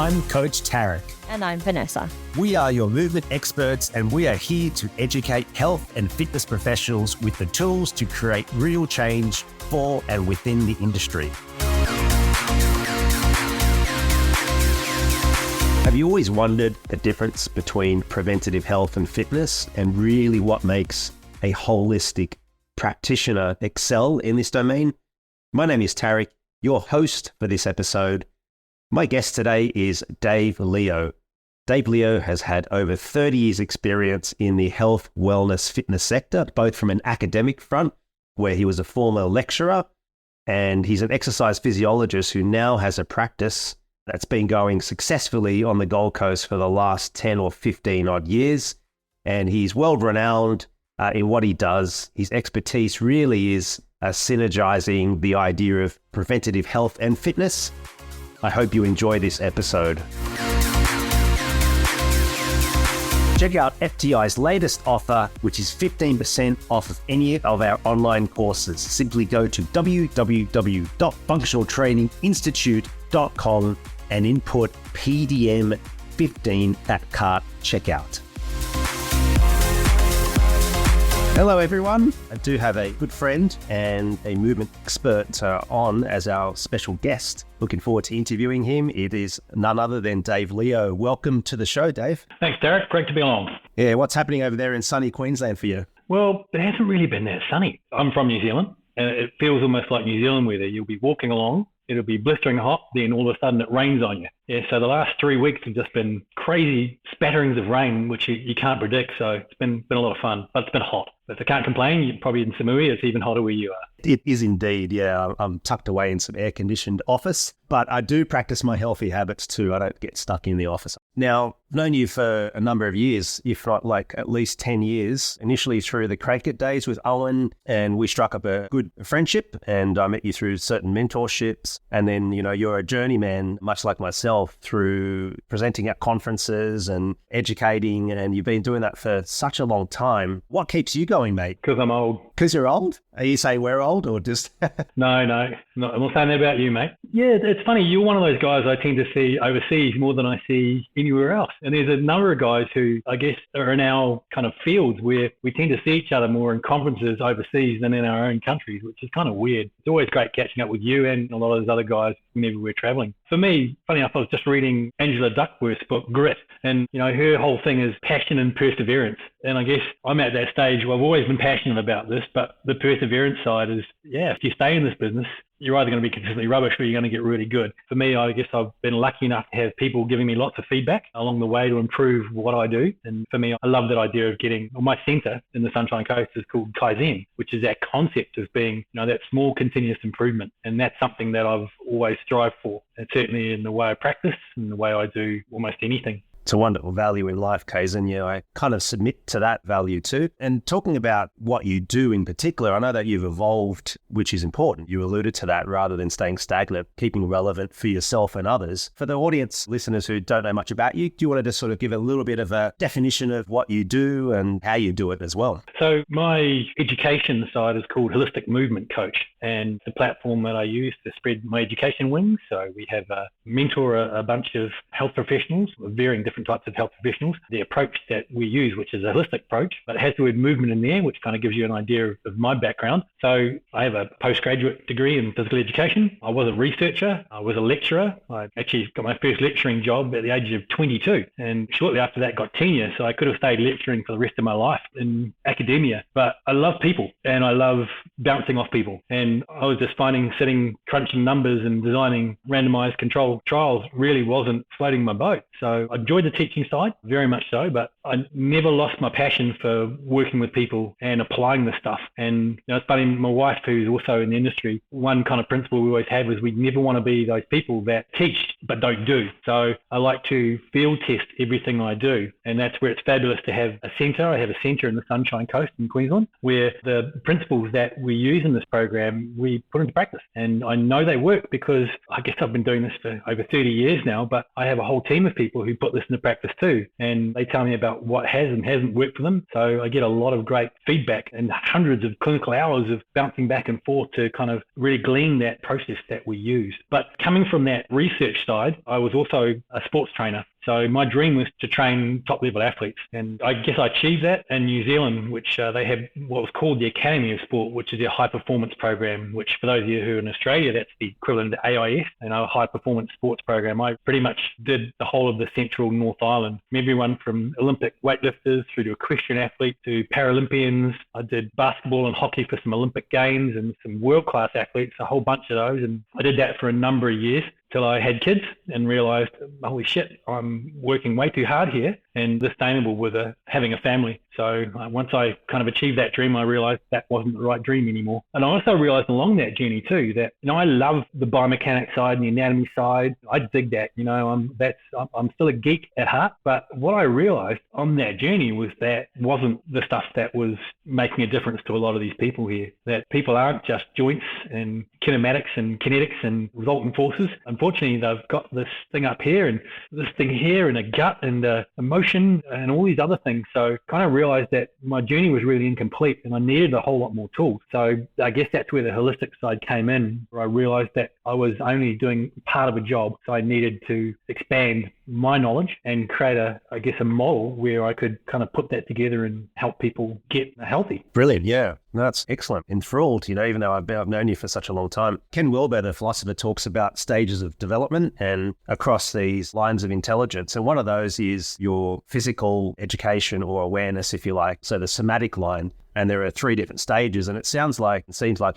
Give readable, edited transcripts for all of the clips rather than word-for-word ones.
I'm Coach Tarek. And I'm Vanessa. We are your movement experts, and we are here to educate health and fitness professionals with the tools to create real change for and within the industry. Have you always wondered the difference between preventative health and fitness, and really what makes a holistic practitioner excel in this domain? My name is Tarek, your host for this episode. My guest today is Dave Liow. Dave Liow has had over 30 years experience in the health, wellness, fitness sector, both from an academic front, where he was a former lecturer, and he's an exercise physiologist who now has a practice that's been going successfully on the Gold Coast for the last 10 or 15 odd years. And he's world-renowned in what he does. His expertise really is synergizing the idea of preventative health and fitness. I hope you enjoy this episode. Check out FTI's latest offer, which is 15% off of any of our online courses. Simply go to www.functionaltraininginstitute.com and input PDM15 at cart checkout. Hello, everyone. I do have a good friend and a movement expert on as our special guest. Looking forward to interviewing him. It is none other than Dave Liow. Welcome to the show, Dave. Thanks, Derek. Great to be along. Yeah, what's happening over there in sunny Queensland for you? Well, it hasn't really been that sunny. I'm from New Zealand, and it feels almost like New Zealand weather. You'll be walking along, it'll be blistering hot, then all of a sudden it rains on you. Yeah, so the last 3 weeks have just been crazy spatterings of rain, which you can't predict. So it's been a lot of fun, but it's been hot. But I can't complain. You're probably in Samui. It's even hotter where you are. It is indeed, yeah. I'm tucked away in some air-conditioned office, but I do practice my healthy habits too. I don't get stuck in the office. Now, I've known you for a number of years, if not like at least 10 years, initially through the cricket days with Owen, and we struck up a good friendship, and I met you through certain mentorships. And then, you know, you're a journeyman, much like myself, through presenting at conferences and educating, and you've been doing that for such a long time. What keeps you going, mate? Because I'm old. Because you're old? Are you saying we're old or just... No, I'm not saying that about you, mate. Yeah, it's funny. You're one of those guys I tend to see overseas more than I see anywhere else. And there's a number of guys who, I guess, are in our kind of fields where we tend to see each other more in conferences overseas than in our own countries, which is kind of weird. It's always great catching up with you and a lot of those other guys whenever we're traveling. For me, funny enough, I was just reading Angela Duckworth's book, Grit. And, you know, her whole thing is passion and perseverance. And I guess I'm at that stage where I've always been passionate about this, but the perseverance side is, yeah, if you stay in this business, you're either going to be consistently rubbish or you're going to get really good. For me, I guess I've been lucky enough to have people giving me lots of feedback along the way to improve what I do. And for me, I love that idea of getting, well, my centre in the Sunshine Coast is called Kaizen, which is that concept of being, you know, that small continuous improvement. And that's something that I've always strived for. And certainly in the way I practice and the way I do almost anything. It's a wonderful value in life, Kaizen. Yeah, I kind of submit to that value too. And talking about what you do in particular, I know that you've evolved, which is important. You alluded to that rather than staying stagnant, keeping relevant for yourself and others. For the audience, listeners who don't know much about you, do you want to just sort of give a little bit of a definition of what you do and how you do it as well? So my education side is called Holistic Movement Coach, and the platform that I use to spread my education wings. So we have mentor a bunch of health professionals, varying different types of health professionals. The approach that we use, which is a holistic approach, but it has the word movement in there, which kind of gives you an idea of my background. So I have a postgraduate degree in physical education. I was a researcher. I was a lecturer. I actually got my first lecturing job at the age of 22. And shortly after that got tenure. So I could have stayed lecturing for the rest of my life in academia. But I love people and I love bouncing off people. And I was just finding sitting, crunching numbers and designing randomized controlled trials really wasn't floating my boat. So I enjoyed the teaching side, very much so, but I never lost my passion for working with people and applying the stuff. And, you know, it's funny, my wife, who's also in the industry, one kind of principle we always have is we never want to be those people that teach but don't do. So I like to field test everything I do. And that's where it's fabulous to have a centre. I have a centre in the Sunshine Coast in Queensland, where the principles that we use in this program, we put into practice. And I know they work because I guess I've been doing this for over 30 years now, but I have a whole team of people who put this into practice too. And they tell me about what has and hasn't worked for them. So I get a lot of great feedback and hundreds of clinical hours of bouncing back and forth to kind of really glean that process that we use. But coming from that research side, I was also a sports trainer. So my dream was to train top-level athletes. And I guess I achieved that in New Zealand, which they have what was called the Academy of Sport, which is their high-performance program, which for those of you who are in Australia, that's the equivalent to AIS, high-performance sports program. I pretty much did the whole of the central North Island, from everyone from Olympic weightlifters through to equestrian athletes to Paralympians. I did basketball and hockey for some Olympic games and some world-class athletes, a whole bunch of those. And I did that for a number of years till I had kids and realized, holy shit, I'm working way too hard here and sustainable with having a family. So once I kind of achieved that dream, I realized that wasn't the right dream anymore. And I also realized along that journey too, that, I love the biomechanics side and the anatomy side. I dig that, I'm still a geek at heart. But what I realized on that journey was that wasn't the stuff that was making a difference to a lot of these people here, that people aren't just joints and kinematics and kinetics and resultant forces. Unfortunately, they've got this thing up here and this thing here and a gut and emotion and all these other things. So kind of realized that my journey was really incomplete and I needed a whole lot more tools. So I guess that's where the holistic side came in, where I realized that I was only doing part of a job. So I needed to expand my knowledge and create a model where I could kind of put that together and help people get healthy. Brilliant. Yeah. That's excellent. Enthralled, even though I've known you for such a long time. Ken Wilber, the philosopher, talks about stages of development and across these lines of intelligence. And one of those is your physical education or awareness, if you like. So the somatic line. And there are 3 different stages. And it seems like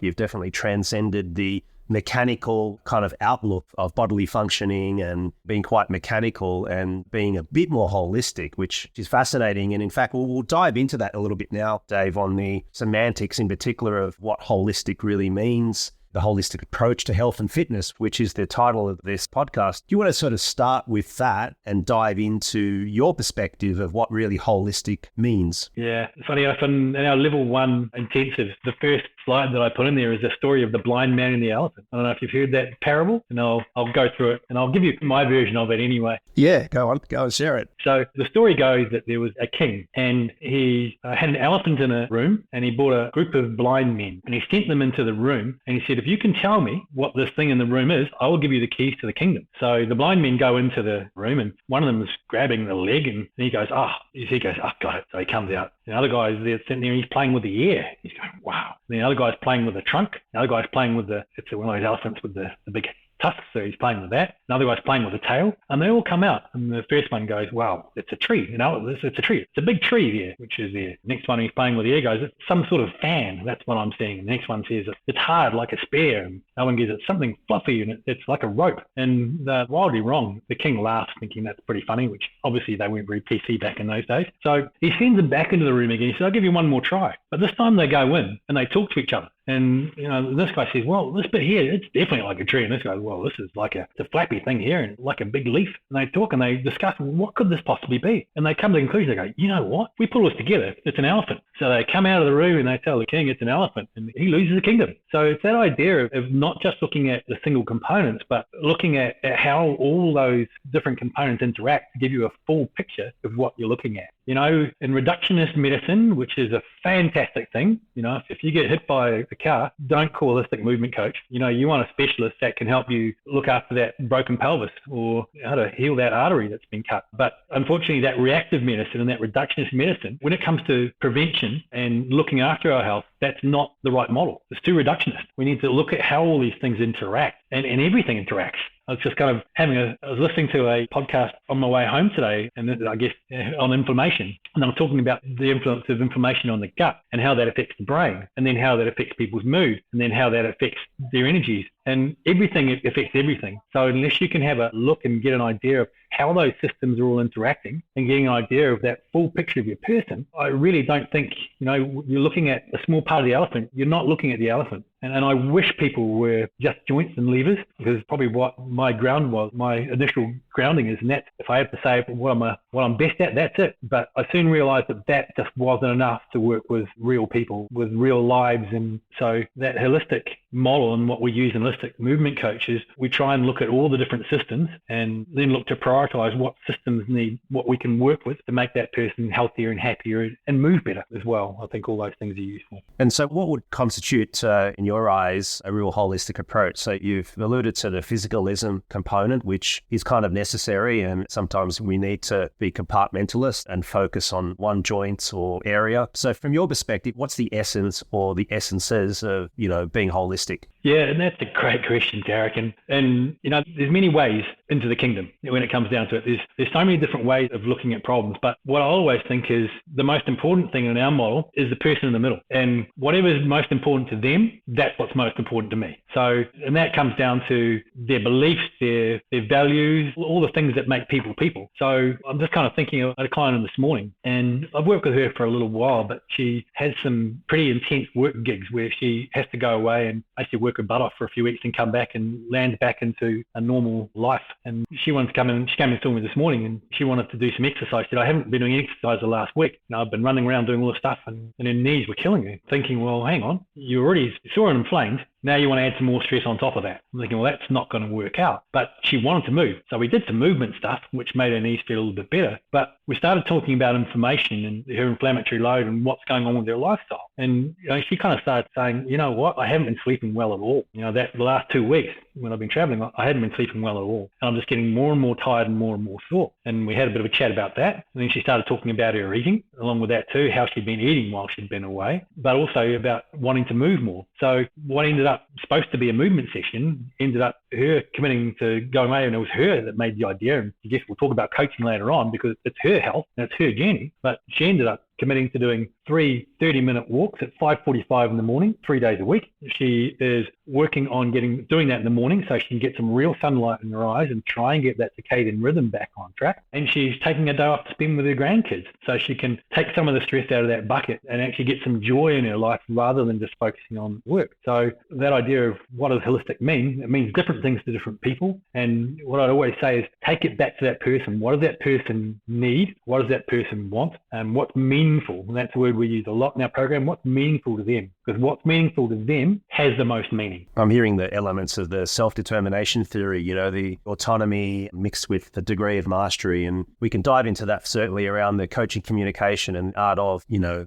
you've definitely transcended the mechanical kind of outlook of bodily functioning and being quite mechanical and being a bit more holistic, which is fascinating. And in fact, we'll dive into that a little bit now, Dave, on the semantics in particular of what holistic really means, the holistic approach to health and fitness, which is the title of this podcast. Do you want to sort of start with that and dive into your perspective of what really holistic means? Yeah, funny enough, in our level 1 intensive, the first slide that I put in there is the story of the blind man and the elephant. I don't know if you've heard that parable, and I'll go through it, and I'll give you my version of it anyway. Yeah, go and share it. So the story goes that there was a king, and he had an elephant in a room, and he brought a group of blind men, and he sent them into the room, and he said, if you can tell me what this thing in the room is, I will give you the keys to the kingdom. So the blind men go into the room, and one of them is grabbing the leg, and he goes, got it. So he comes out. The other guy's there sitting there, and he's playing with the ear. He's going, wow. And the other guy's playing with the trunk. The other guy's playing with it's one of those elephants with the big tusks, so he's playing with that. Another guy's playing with the tail, and they all come out. And the first one goes, wow, it's a tree. It's a tree. It's a big tree there, which is there. Next one he's playing with the air goes, it's some sort of fan. That's what I'm seeing. The next one says, it's hard like a spear. And that one gives it something fluffy, and it's like a rope. And they're wildly wrong. The king laughs, thinking that's pretty funny, which obviously they weren't very PC back in those days. So he sends them back into the room again. He says, I'll give you one more try. But this time they go in and they talk to each other. And, this guy says, well, this bit here, it's definitely like a tree. And this guy goes, well, this is like it's a flappy thing here and like a big leaf. And they talk and they discuss, what could this possibly be? And they come to the conclusion, they go, you know what? We put all this together. It's an elephant. So they come out of the room and they tell the king it's an elephant, and he loses the kingdom. So it's that idea of not just looking at the single components, but looking at how all those different components interact to give you a full picture of what you're looking at. In reductionist medicine, which is a fantastic thing, if you get hit by a car, don't call a holistic movement coach. You want a specialist that can help you look after that broken pelvis or how to heal that artery that's been cut. But unfortunately, that reactive medicine and that reductionist medicine, when it comes to prevention and looking after our health, that's not the right model. It's too reductionist. We need to look at how all these things interact, and everything interacts. I was just kind of I was listening to a podcast on my way home today, and I guess on inflammation. And I'm talking about the influence of inflammation on the gut and how that affects the brain, and then how that affects people's mood, and then how that affects their energies. and everything affects everything. So unless you can have a look and get an idea of how those systems are all interacting and getting an idea of that full picture of your person, I really don't think, you're looking at a small part of the elephant. You're not looking at the elephant. And I wish people were just joints and levers, because probably what my ground was, my initial grounding is, and that if I had to say what I'm best at, that's it. But I soon realized that just wasn't enough to work with real people, with real lives. And so that holistic model, and what we use in holistic movement coaches, we try and look at all the different systems and then look to prioritize what systems need, what we can work with to make that person healthier and happier and move better as well. I think all those things are useful. And so what would constitute, in your eyes, a real holistic approach? So you've alluded to the physicalism component, which is kind of necessary, and sometimes we need to be compartmentalist and focus on one joint or area. So from your perspective, what's the essence or the essences of, being holistic? Yeah, and that's a great question, Derek. And there's many ways into the kingdom when it comes down to it. There's so many different ways of looking at problems. But what I always think is the most important thing in our model is the person in the middle. And whatever is most important to them, that's what's most important to me. So, and that comes down to their beliefs, their values, all the things that make people people. So I'm just kind of thinking of a client this morning, and I've worked with her for a little while, but she has some pretty intense work gigs where she has to go away and actually work her butt off for a few weeks and come back and land back into a normal life. And she wanted to come in, she came and saw me this morning, and she wanted to do some exercise. She said, I haven't been doing exercise the last week. I've been running around doing all this stuff, and her knees were killing her. Thinking, well, hang on, you already sore and inflamed. Now you want to add some more stress on top of that. I'm thinking, well, that's not going to work out. But she wanted to move. So we did some movement stuff, which made her knees feel a little bit better. But we started talking about inflammation and her inflammatory load and what's going on with her lifestyle. And she kind of started saying, you know what, I haven't been sleeping well at all. That the last 2 weeks when I've been traveling, I hadn't been sleeping well at all. And I'm just getting more and more tired and more sore. And we had a bit of a chat about that. And then she started talking about her eating, along with that too, how she'd been eating while she'd been away, but also about wanting to move more. So what ended up supposed to be a movement session ended up her committing to going away, and it was her that made the idea. And I guess we'll talk about coaching later on because it's her health and it's her journey. But she ended up committing to doing 3 30-minute walks at 5:45 in the morning, 3 days a week. She is working on doing that in the morning so she can get some real sunlight in her eyes and try and get that circadian rhythm back on track. And she's taking a day off to spend with her grandkids so she can take some of the stress out of that bucket and actually get some joy in her life rather than just focusing on work. So that idea of what does holistic mean? It means different things to different people. And what I'd always say is take it back to that person. What does that person need? What does that person want? And what's meaningful? And that's a word we use a lot in our program. What's meaningful to them? Because what's meaningful to them has the most meaning. I'm hearing the elements of the self-determination theory, the autonomy mixed with the degree of mastery. And we can dive into that certainly around the coaching communication and art of,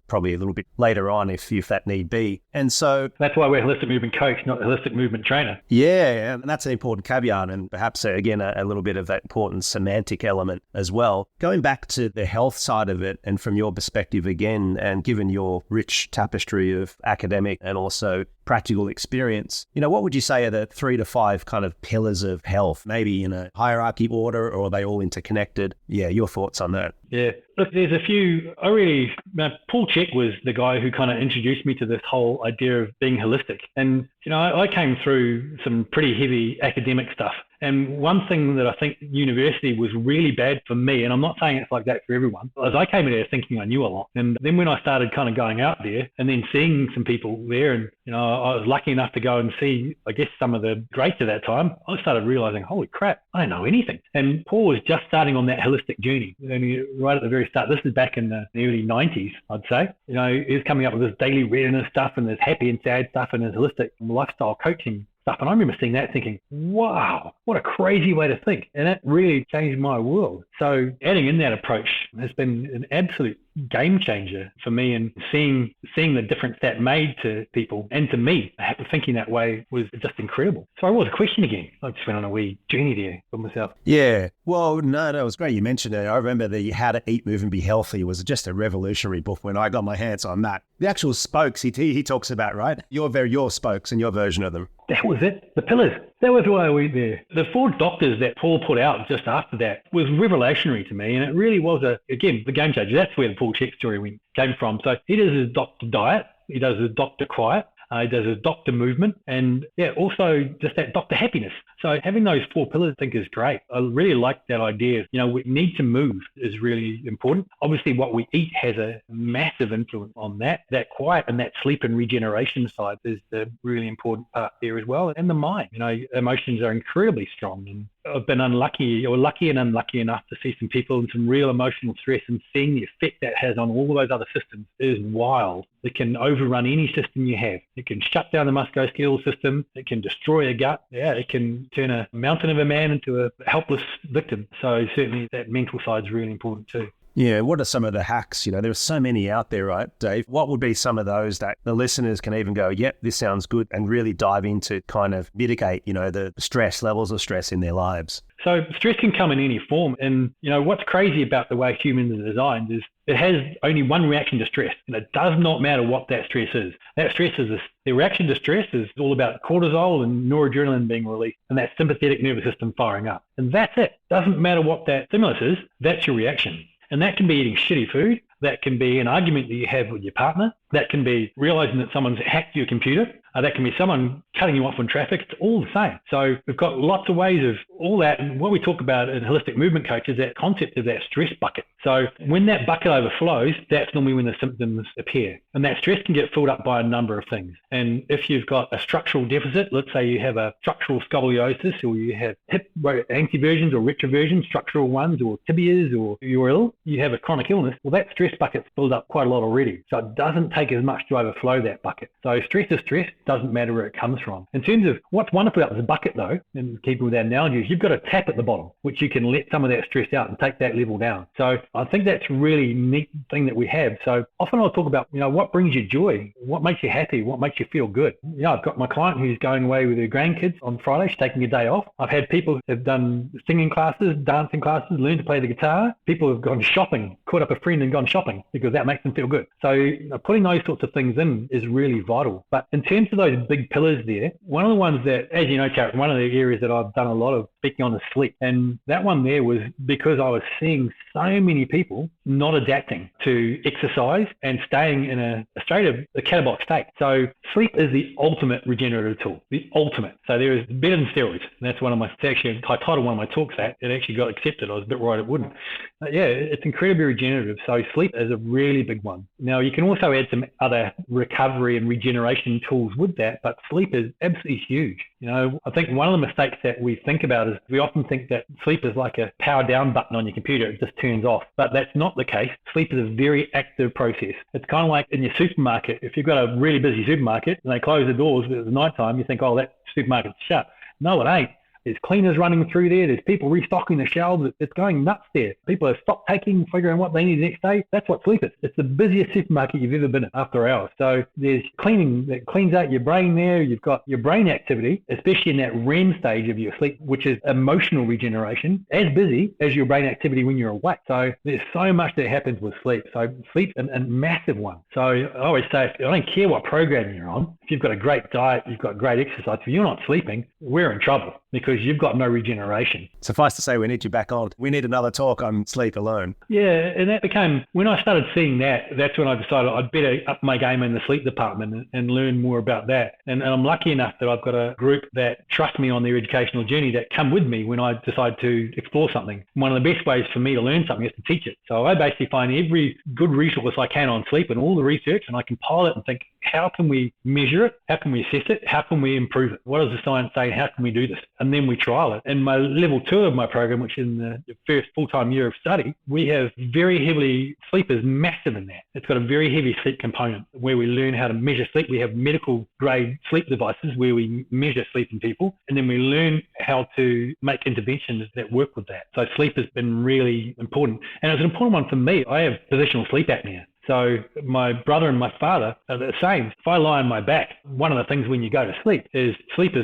probably a little bit later on if that need be. And so that's why we're a holistic movement coach, not a holistic movement trainer. Yeah, and that's an important caveat, and perhaps again a little bit of that important semantic element as well. Going back to the health side of it, and from your perspective again, and given your rich tapestry of academic and also practical experience, what would you say are the 3 to 5 kind of pillars of health, maybe in a hierarchy order, or are they all interconnected? Yeah, your thoughts on that. Yeah, look, there's a few. Paul Chek was the guy who kind of introduced me to this whole idea of being holistic. And, I came through some pretty heavy academic stuff. And one thing that I think university was really bad for me, and I'm not saying it's like that for everyone, as I came in there thinking I knew a lot. And then when I started kind of going out there and then seeing some people there, and, I was lucky enough to go and see, I guess, some of the greats at that time, I started realizing, holy crap, I don't know anything. And Paul was just starting on that holistic journey. Right at the very start, this is back in the early 90s, I'd say. He was coming up with this daily readiness stuff and this happy and sad stuff and his holistic lifestyle coaching stuff. And I remember seeing that thinking, wow, what a crazy way to think. And that really changed my world. So adding in that approach has been an absolute game changer for me, and seeing the difference that made to people and to me thinking that way was just incredible. So what was the question again? I just went on a wee journey there for myself. Yeah, well, no, it was great you mentioned it. I remember the How to Eat, Move and Be Healthy was just a revolutionary book when I got my hands on that. The actual spokes he talks about, right? Your spokes and your version of them. That was it. The pillars. That was why I went there. The 4 doctors that Paul put out just after that was revelationary to me. And it really was, the game changer. That's where the Paul Chek story came from. So he does his doctor diet. He does his doctor quiet. There's a doctor movement, and also just that doctor happiness. So having those 4 pillars, I think, is great. I really like that idea. We need to move is really important. Obviously, what we eat has a massive influence on that. That quiet and that sleep and regeneration side is the really important part there as well. And the mind, emotions are incredibly strong. And I've been lucky and unlucky enough to see some people in some real emotional stress, and seeing the effect that has on all those other systems is wild. It can overrun any system you have. It can shut down the musculoskeletal system. It can destroy a gut. It can turn a mountain of a man into a helpless victim. So certainly that mental side is really important too. Yeah, what are some of the hacks? There are so many out there, right, Dave? What would be some of those that the listeners can even go, yep, this sounds good, and really dive into kind of mitigate, the stress, levels of stress in their lives? So stress can come in any form. And, what's crazy about the way humans are designed is it has only one reaction to stress. And it does not matter what that stress is. That stress is the reaction to stress is all about cortisol and noradrenaline being released and that sympathetic nervous system firing up. And that's it. Doesn't matter what that stimulus is. That's your reaction. And that can be eating shitty food. That can be an argument that you have with your partner. That can be realizing that someone's hacked your computer. That can be someone cutting you off in traffic. It's all the same. So we've got lots of ways of all that. And what we talk about in holistic movement coach is that concept of that stress bucket. So when that bucket overflows, that's normally when the symptoms appear. And that stress can get filled up by a number of things. And if you've got a structural deficit, let's say you have a structural scoliosis, or you have hip anteversions or retroversions, structural ones, or tibias, or you're ill, you have a chronic illness, well, that stress bucket's filled up quite a lot already. So it doesn't take as much to overflow that bucket. So stress is stress. Doesn't matter where it comes from. In terms of what's wonderful about this bucket, though, and keeping with that analogy, is you've got a tap at the bottom, which you can let some of that stress out and take that level down. So I think that's a really neat thing that we have. So often I'll talk about, what brings you joy, what makes you happy, what makes you feel good. I've got my client who's going away with her grandkids on Friday. She's taking a day off. I've had people who have done singing classes, dancing classes, learned to play the guitar. People have gone shopping, caught up a friend and gone shopping because that makes them feel good. So putting those sorts of things in is really vital. But in terms of those big pillars there, one of the ones that, as you know, Tarek, one of the areas that I've done a lot of speaking on is sleep. And that one there was because I was seeing so many people not adapting to exercise and staying in a state of a catabolic state. So sleep is the ultimate regenerative tool, the ultimate. So there is better than steroids. And that's actually I titled one of my talks that it actually got accepted. I was a bit worried it wouldn't. But it's incredibly regenerative. So sleep is a really big one. Now you can also add some other recovery and regeneration tools with that, but sleep is absolutely huge. I think one of the mistakes that we think about is we often think that sleep is like a power down button on your computer. It just turns off. But that's not the case. Sleep is a very active process. It's kind of like in your supermarket. If you've got a really busy supermarket and they close the doors at the nighttime, you think, oh, that supermarket's shut. No, it ain't. There's cleaners running through there. There's people restocking the shelves. It's going nuts there. People have stopped taking, figuring what they need the next day. That's what sleep is. It's the busiest supermarket you've ever been in after hours. So there's cleaning that cleans out your brain there. You've got your brain activity, especially in that REM stage of your sleep, which is emotional regeneration, as busy as your brain activity when you're awake. So there's so much that happens with sleep. So sleep a massive one. So I always say, I don't care what program you're on. If you've got a great diet, you've got great exercise, if you're not sleeping, we're in trouble because you've got no regeneration. Suffice to say, we need you back on. We need another talk on sleep alone. Yeah, and that became, when I started seeing that, that's when I decided I'd better up my game in the sleep department and learn more about that. And I'm lucky enough that I've got a group that trust me on their educational journey that come with me when I decide to explore something. One of the best ways for me to learn something is to teach it. So I basically find every good resource I can on sleep and all the research, and I compile it and think, how can we measure it? How can we assess it? How can we improve it? What does the science say? How can we do this? And then we trial it. In my level 2 of my program, which is in the first full-time year of study, we have very heavily, sleep is massive in that. It's got a very heavy sleep component where we learn how to measure sleep. We have medical grade sleep devices where we measure sleep in people, and then we learn how to make interventions that work with that. So sleep has been really important. And it's an important one for me. I have positional sleep apnea. So my brother and my father are the same. If I lie on my back, one of the things when you go to sleep is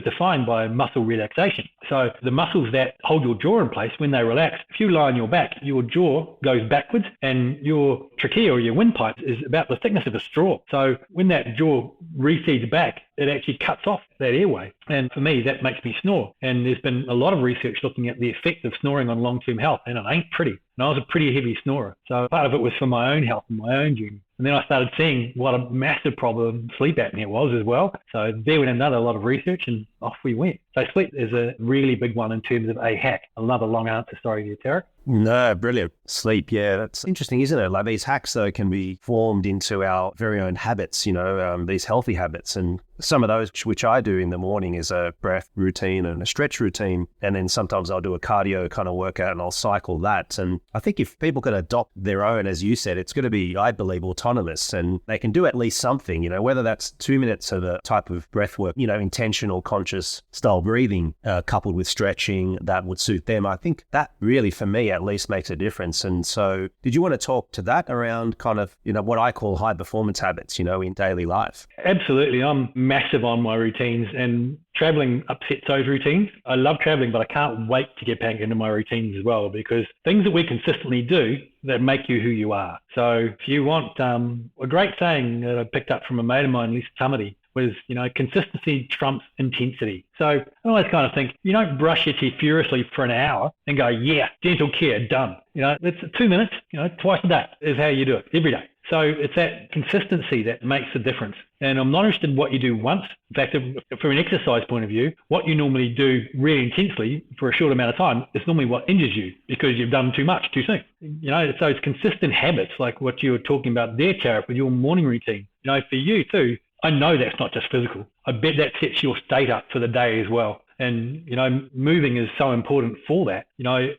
defined by muscle relaxation. So the muscles that hold your jaw in place, when they relax, if you lie on your back, your jaw goes backwards and your trachea or your windpipe is about the thickness of a straw. So when that jaw recedes back, it actually cuts off that airway. And for me, that makes me snore. And there's been a lot of research looking at the effect of snoring on long-term health, and it ain't pretty. And I was a pretty heavy snorer. So part of it was for my own health and my own journey. And then I started seeing what a massive problem sleep apnea was as well. So there went another lot of research and off we went. So sleep is a really big one in terms of a hack. Another long answer, sorry to you, Tarek. No, brilliant. Sleep, yeah, that's interesting, isn't it? Like these hacks, though, can be formed into our very own habits, these healthy habits. And some of those, which I do in the morning, is a breath routine and a stretch routine. And then sometimes I'll do a cardio kind of workout and I'll cycle that. And I think if people can adopt their own, as you said, it's going to be, I believe, autonomous, and they can do at least something, whether that's 2 minutes of a type of breath work, intentional, conscious style breathing, coupled with stretching that would suit them. I think that really, for me, at least makes a difference. And so did you want to talk to that around kind of, what I call high performance habits, in daily life? Absolutely. I'm massive on my routines, and traveling upsets those routines. I love traveling, but I can't wait to get back into my routines as well, because things that we consistently do that make you who you are. So if you want, a great saying that I picked up from a mate of mine, Lisa Tumity, was, consistency trumps intensity. So I always kind of think, you don't brush your teeth furiously for an hour and go, yeah, dental care, done. It's 2 minutes, twice a day is how you do it every day. So it's that consistency that makes the difference. And I'm not interested in what you do once. In fact, from an exercise point of view, what you normally do really intensely for a short amount of time is normally what injures you, because you've done too much too soon. So it's consistent habits like what you were talking about there, Tarek, with your morning routine. For you too, I know that's not just physical. I bet that sets your state up for the day as well. And, moving is so important for that.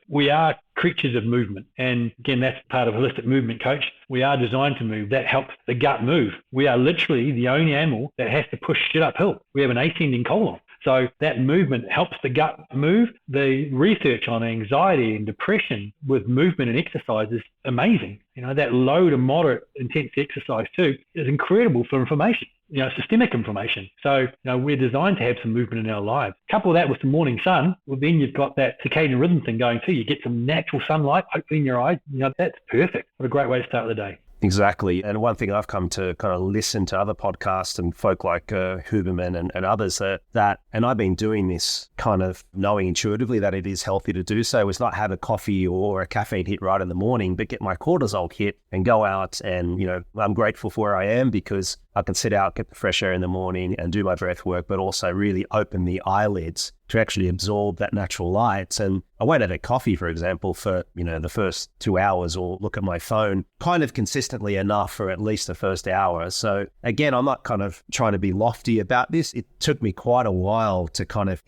We are creatures of movement. And again, that's part of holistic movement coach. We are designed to move. That helps the gut move. We are literally the only animal that has to push shit uphill. We have an ascending colon. So that movement helps the gut move. The research on anxiety and depression with movement and exercise is amazing. That low to moderate intense exercise too is incredible for inflammation. Systemic inflammation. So, we're designed to have some movement in our lives. Couple that with the morning sun, well, then you've got that circadian rhythm thing going too. You get some natural sunlight, hopefully in your eyes. That's perfect. What a great way to start the day. Exactly. And one thing I've come to kind of listen to other podcasts and folk like Huberman and others that, and I've been doing this kind of knowing intuitively that it is healthy to do so, is not have a coffee or a caffeine hit right in the morning, but get my cortisol hit and go out. And, I'm grateful for where I am because I can sit out, get the fresh air in the morning and do my breath work, but also really open the eyelids to actually absorb that natural light. And I won't have a coffee, for example, for, the first 2 hours, or look at my phone kind of consistently enough for at least the first hour. So again, I'm not kind of trying to be lofty about this. It took me quite a while to kind of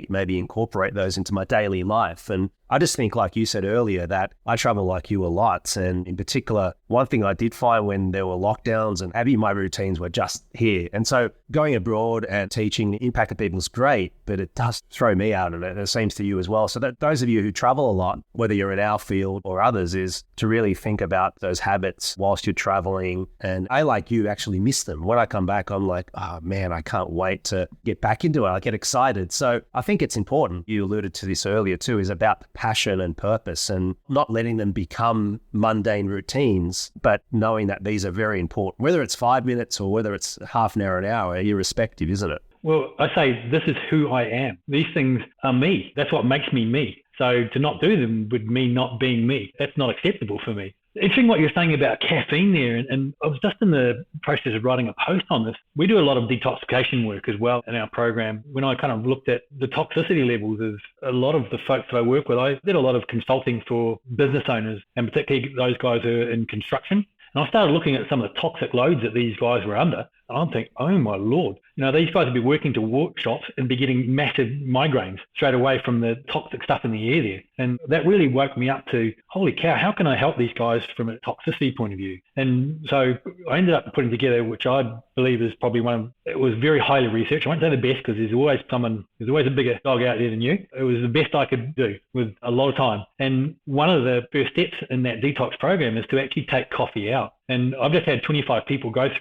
maybe incorporate those into my daily life. And I just think, like you said earlier, that I travel like you a lot. And in particular, one thing I did find when there were lockdowns and having my routines were just here. And so going abroad and teaching the impact of people is great, but it does throw me out, and it seems to you as well. So that those of you who travel a lot, whether you're in our field or others, is to really think about those habits whilst you're traveling. And I, like you, actually miss them. When I come back, I'm like, oh man, I can't wait to get back into it. I get excited. So I think it's important. You alluded to this earlier too, is about passion and purpose, and not letting them become mundane routines, but knowing that these are very important, whether it's 5 minutes or whether it's half an hour, an hour, irrespective, isn't it? Well, I say this is who I am. These things are me. That's what makes me me. So to not do them would mean not being me. That's not acceptable for me. Interesting what you're saying about caffeine there. And I was just in the process of writing a post on this. We do a lot of detoxification work as well in our program. When I kind of looked at the toxicity levels of a lot of the folks that I work with, I did a lot of consulting for business owners, and particularly those guys who are in construction. And I started looking at some of the toxic loads that these guys were under. And I'm thinking, oh my Lord, these guys would be working to workshops and be getting massive migraines straight away from the toxic stuff in the air there. And that really woke me up to, holy cow, how can I help these guys from a toxicity point of view? And so I ended up putting together, which I believe is probably it was very highly researched. I won't say the best because there's always a bigger dog out there than you. It was the best I could do with a lot of time. And one of the first steps in that detox program is to actually take coffee out. And I've just had 25 people finish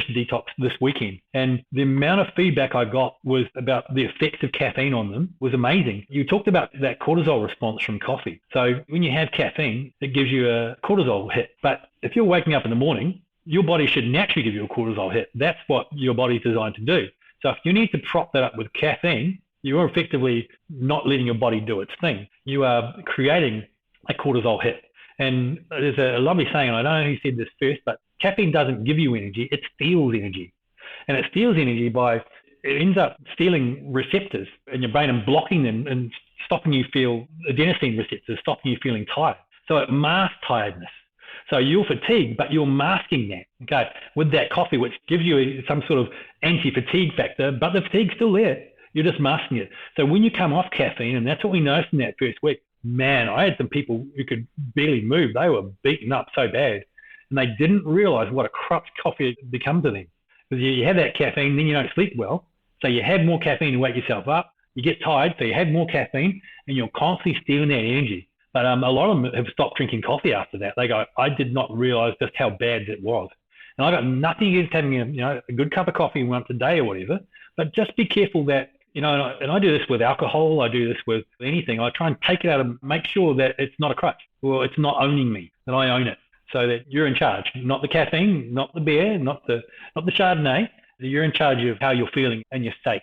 the detox this weekend. And the amount of feedback I got was about the effects of caffeine on them was amazing. You talked about that cortisol response from coffee. So when you have caffeine, it gives you a cortisol hit. But if you're waking up in the morning, your body should naturally give you a cortisol hit. That's what your body's designed to do. So if you need to prop that up with caffeine, you are effectively not letting your body do its thing. You are creating a cortisol hit. And there's a lovely saying, and I don't know who said this first, but Caffeine doesn't give you energy, it steals energy. And it steals energy it ends up stealing receptors in your brain and blocking them and stopping you feel, adenosine receptors, stopping you feeling tired. So it masks tiredness. So you're fatigued, but you're masking that, okay, with that coffee, which gives you some sort of anti-fatigue factor, but the fatigue's still there. You're just masking it. So when you come off caffeine, and that's what we noticed in that first week, man, I had some people who could barely move. They were beaten up so bad, and they didn't realize what a crutch coffee had become to them. Because you have that caffeine, then you don't sleep well. So you have more caffeine to wake yourself up. You get tired, so you have more caffeine, and you're constantly stealing that energy. But a lot of them have stopped drinking coffee after that. They go, I did not realize just how bad it was. And I got nothing against having a good cup of coffee once a day or whatever, but just be careful that, and I do this with alcohol, I do this with anything. I try and take it out and make sure that it's not a crutch, or it's not owning me, that I own it, so that you're in charge. Not the caffeine, not the beer, not the Chardonnay. You're in charge of how you're feeling and your state.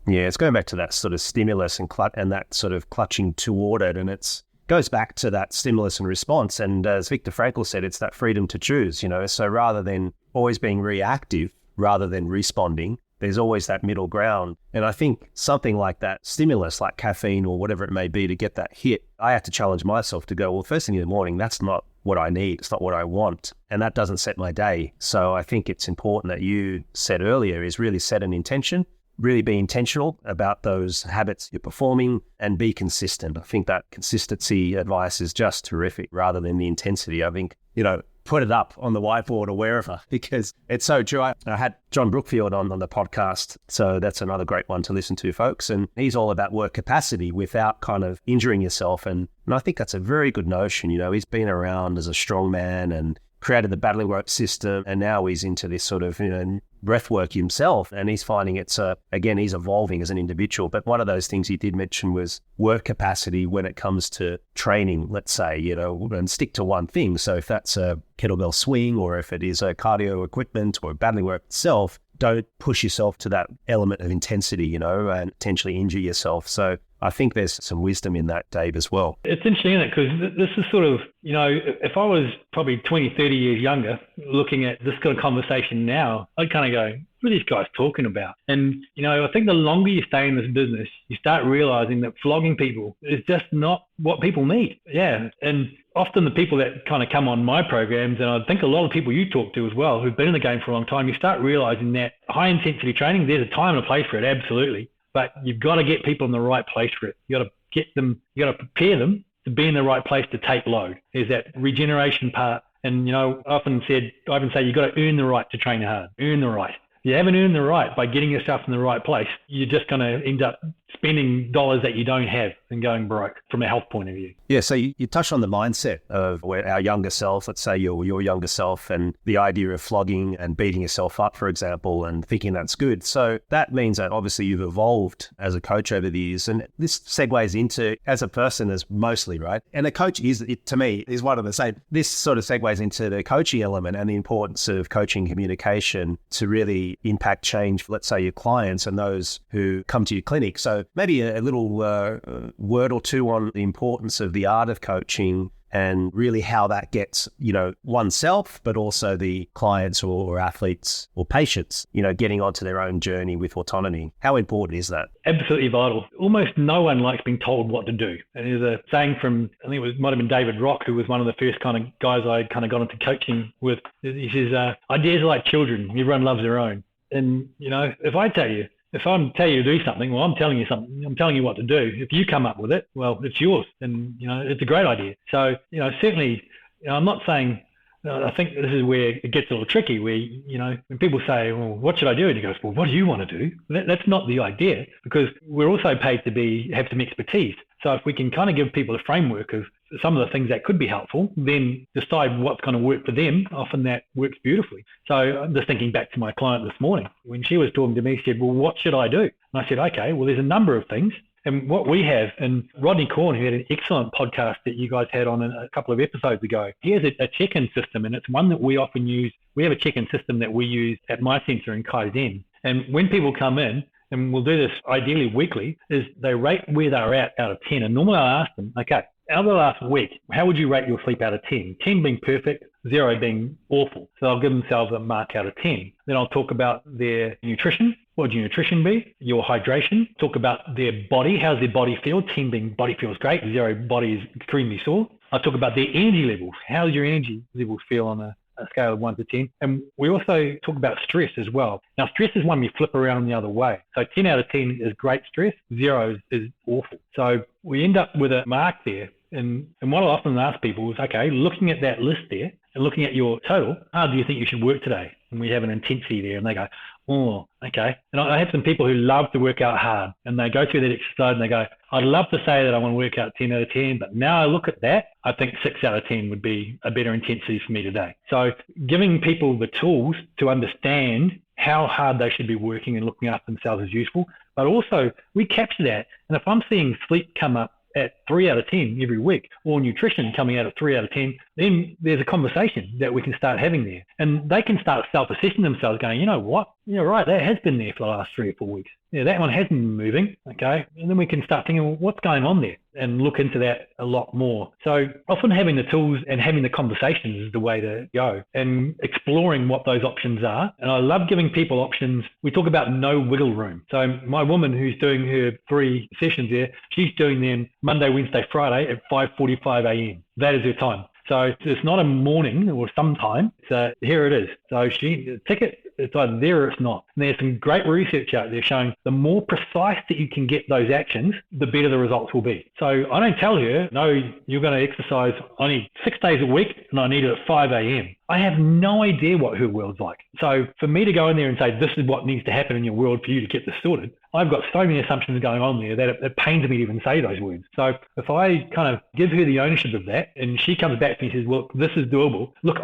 Yeah, it's going back to that sort of stimulus and that sort of clutching toward it, and it's goes back to that stimulus and response. And as Viktor Frankl said, it's that freedom to choose, so rather than always being reactive, rather than responding, there's always that middle ground. And I think something like that stimulus, like caffeine or whatever it may be, to get that hit, I have to challenge myself to go, well, first thing in the morning, that's not what I need. It's not what I want. And that doesn't set my day. So I think it's important that you said earlier is really set an intention, really be intentional about those habits you're performing and be consistent. I think that consistency advice is just terrific rather than the intensity. I think, put it up on the whiteboard or wherever, because it's so true. I had John Brookfield on the podcast, so that's another great one to listen to, folks. And he's all about work capacity without kind of injuring yourself. And I think that's a very good notion. He's been around as a strong man and created the battling rope system, and now he's into this sort of breath work himself, and he's finding it's again, he's evolving as an individual. But one of those things he did mention was work capacity when it comes to training, let's say, and stick to one thing. So if that's a kettlebell swing, or if it is a cardio equipment or battling rope itself, don't push yourself to that element of intensity, and potentially injure yourself. So I think there's some wisdom in that, Dave, as well. It's interesting, isn't it? Because this is sort of, if I was probably 20, 30 years younger, looking at this kind of conversation now, I'd kind of go, what are these guys talking about? And, I think the longer you stay in this business, you start realizing that flogging people is just not what people need. Yeah. And often the people that kind of come on my programs, and I think a lot of people you talk to as well, who've been in the game for a long time, you start realizing that high intensity training, there's a time and a place for it, absolutely. But you've got to get people in the right place for it. You got to get them, you got to prepare them to be in the right place to take load. There's that regeneration part. And, I often say you've got to earn the right to train hard, earn the right. If you haven't earned the right by getting yourself in the right place, you're just going to end up spending dollars that you don't have and going broke from a health point of view. Yeah, so you touched on the mindset of our younger self, let's say your younger self, and the idea of flogging and beating yourself up, for example, and thinking that's good. So that means that obviously you've evolved as a coach over the years, and this segues into as a person as mostly, right? And a coach to me, is one of the same. This sort of segues into the coaching element and the importance of coaching communication to really impact change for, let's say, your clients and those who come to your clinic. So maybe a little word or two on the importance of the art of coaching and really how that gets, oneself, but also the clients or athletes or patients, getting onto their own journey with autonomy. How important is that? Absolutely vital. Almost no one likes being told what to do. And there's a saying from, I think might have been David Rock, who was one of the first kind of guys I kind of got into coaching with. He says, ideas are like children. Everyone loves their own. And, if I'm telling you to do something, well, I'm telling you something. I'm telling you what to do. If you come up with it, well, it's yours. And, it's a great idea. So, certainly, I'm not saying, I think this is where it gets a little tricky, where, when people say, well, what should I do? And he goes, well, what do you want to do? That's not the idea, because we're also paid to have some expertise. So if we can kind of give people a framework of some of the things that could be helpful, then decide what's going to work for them, often that works beautifully. So I'm just thinking back to my client this morning. When she was talking to me, she said, well, what should I do? And I said, okay, well, there's a number of things. And what we have, and Rodney Corn, who had an excellent podcast that you guys had on a couple of episodes ago, he has a check-in system, and it's one that we often use. We have a check-in system that we use at my centre in Kaizen. And when people come in, and we'll do this ideally weekly, is they rate where they're at out of 10. And normally I ask them, okay, out of the last week, how would you rate your sleep out of 10? 10 being perfect, 0 being awful. So they'll give themselves a mark out of 10. Then I'll talk about their nutrition. What would your nutrition be? Your hydration. Talk about their body. How's their body feel? 10 being body feels great, 0 body is extremely sore. I'll talk about their energy levels. How does your energy levels feel on a scale of 1 to 10? And we also talk about stress as well. Now, stress is one we flip around the other way. So 10 out of 10 is great stress, 0 is awful. So we end up with a mark there. And what I often ask people is, okay, looking at that list there and looking at your total, how do you think you should work today? And we have an intensity there, and they go, oh, okay. And I have some people who love to work out hard, and they go through that exercise and they go, I'd love to say that I want to work out 10 out of 10, but now I look at that, I think 6 out of 10 would be a better intensity for me today. So giving people the tools to understand how hard they should be working and looking after themselves is useful, but also we capture that. And if I'm seeing sleep come up at 3 out of 10 every week, or nutrition coming out at 3 out of 10, then there's a conversation that we can start having there. And they can start self-assessing themselves going, you know what? You're right, that has been there for the last 3 or 4 weeks. Yeah, that one hasn't been moving, okay? And then we can start thinking, well, what's going on there? And look into that a lot more. So often having the tools and having the conversations is the way to go, and exploring what those options are. And I love giving people options. We talk about no wiggle room. So my woman who's doing her 3 sessions there, she's doing them Monday, Wednesday, Friday at 5:45 a.m. That is her time. So it's not a morning or sometime. So here it is. So she ticket. It's either there or it's not. And there's some great research out there showing the more precise that you can get those actions, the better the results will be. So I don't tell her, no, you're going to exercise only 6 days a week and I need it at 5 a.m. I have no idea what her world's like. So for me to go in there and say, this is what needs to happen in your world for you to get this sorted, I've got so many assumptions going on there that it pains me to even say those words. So if I kind of give her the ownership of that and she comes back to me and says, well, this is doable. Look,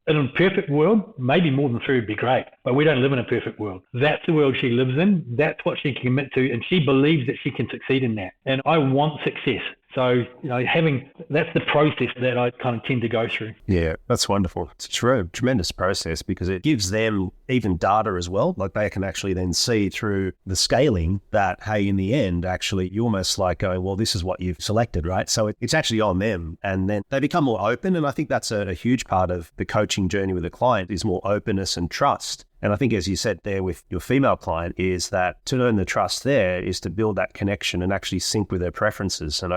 in a perfect world, maybe more than 3 would be great, but we don't live in a perfect world. That's the world she lives in. That's what she can commit to, and she believes that she can succeed in that. And I want success. So, that's the process that I kind of tend to go through. Yeah, that's wonderful. It's a tremendous process because it gives them even data as well. Like they can actually then see through the scaling that, hey, in the end, actually, you're almost like going, well, this is what you've selected, right? So it's actually on them. And then they become more open. And I think that's a huge part of the coaching journey with a client is more openness and trust. And I think, as you said there with your female client, is that to earn the trust there is to build that connection and actually sync with their preferences. And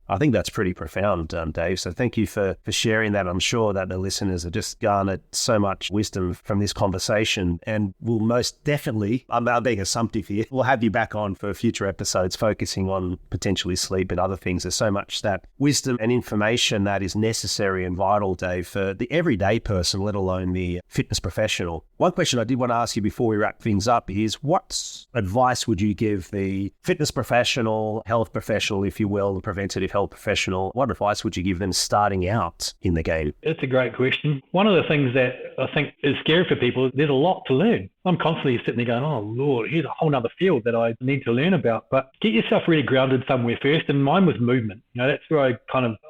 I think that's pretty profound, Dave. So thank you for sharing that. I'm sure that the listeners have just garnered so much wisdom from this conversation, and we'll most definitely, I'm being assumptive here, we'll have you back on for future episodes focusing on potentially sleep and other things. There's so much that wisdom and information that is necessary and vital, Dave, for the everyday person, let alone the fitness professional. One question I did want to ask you before we wrap things up is, what advice would you give the fitness professional, health professional, if you will, the preventative health professional? What advice would you give them starting out in the game? It's a great question. One of the things that I think is scary for people is there's a lot to learn. I'm constantly sitting there going, oh, Lord, here's a whole other field that I need to learn about. But get yourself really grounded somewhere first. And mine was movement. That's where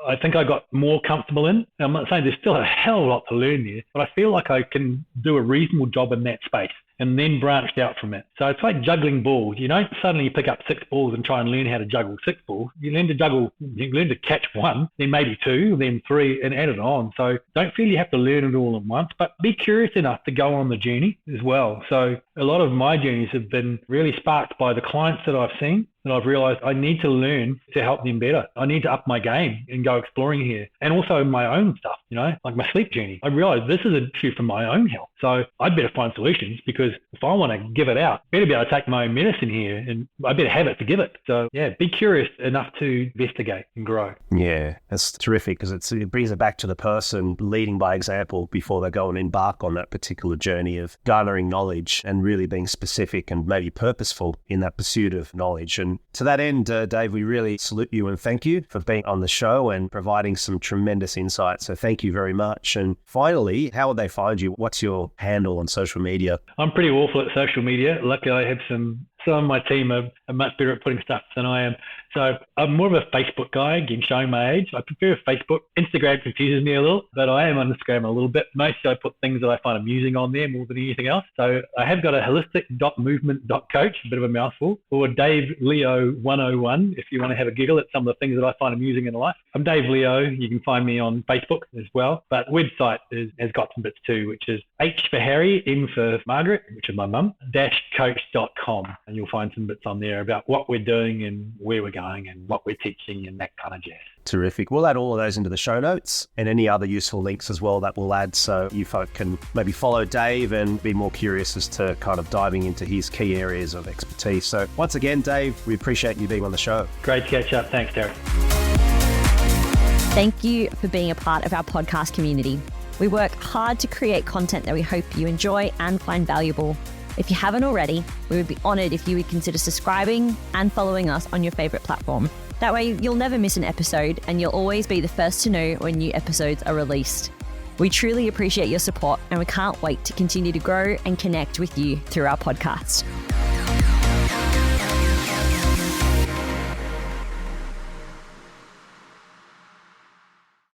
I think I got more comfortable in. I'm not saying there's still a hell of a lot to learn there, but I feel like I can do a reasonable job in that space and then branched out from it. So it's like juggling balls. You don't suddenly pick up 6 balls and try and learn how to juggle 6 balls. You learn to catch 1, then maybe 2, then 3, and add it on. So don't feel you have to learn it all at once, but be curious enough to go on the journey as well. So a lot of my journeys have been really sparked by the clients that I've seen, and I've realized I need to learn to help them better. I need to up my game and go exploring here. And also my own stuff, like my sleep journey. I realized this is an issue for my own health. So I'd better find solutions, because if I want to give it out, I better be able to take my own medicine here, and I better have it to give it. So yeah, be curious enough to investigate and grow. Yeah, that's terrific, because it brings it back to the person leading by example before they go and embark on that particular journey of garnering knowledge and really being specific and maybe purposeful in that pursuit of knowledge. And to that end, Dave, we really salute you and thank you for being on the show and providing some tremendous insights. So thank you very much. And finally, how would they find you? What's your handle on social media? I'm pretty awful at social media. Luckily, I have some Some of my team are much better at putting stuff than I am. So I'm more of a Facebook guy, again, showing my age. I prefer Facebook. Instagram confuses me a little, but I am on Instagram a little bit. Mostly I put things that I find amusing on there more than anything else. So I have got a holistic.movement.coach, a bit of a mouthful, or Dave Liow 101 if you want to have a giggle at some of the things that I find amusing in life. I'm Dave Liow. You can find me on Facebook as well. But website has got some bits too, which is H for Harry, M for Margaret, which is my mum, -coach.com. And you'll find some bits on there about what we're doing and where we're going and what we're teaching and that kind of jazz. Terrific. We'll add all of those into the show notes and any other useful links as well that we'll add, so you folk can maybe follow Dave and be more curious as to kind of diving into his key areas of expertise. So once again, Dave, we appreciate you being on the show. Great to catch up. Thanks, Derek. Thank you for being a part of our podcast community. We work hard to create content that we hope you enjoy and find valuable. If you haven't already, we would be honoured if you would consider subscribing and following us on your favourite platform. That way you'll never miss an episode and you'll always be the first to know when new episodes are released. We truly appreciate your support and we can't wait to continue to grow and connect with you through our podcast.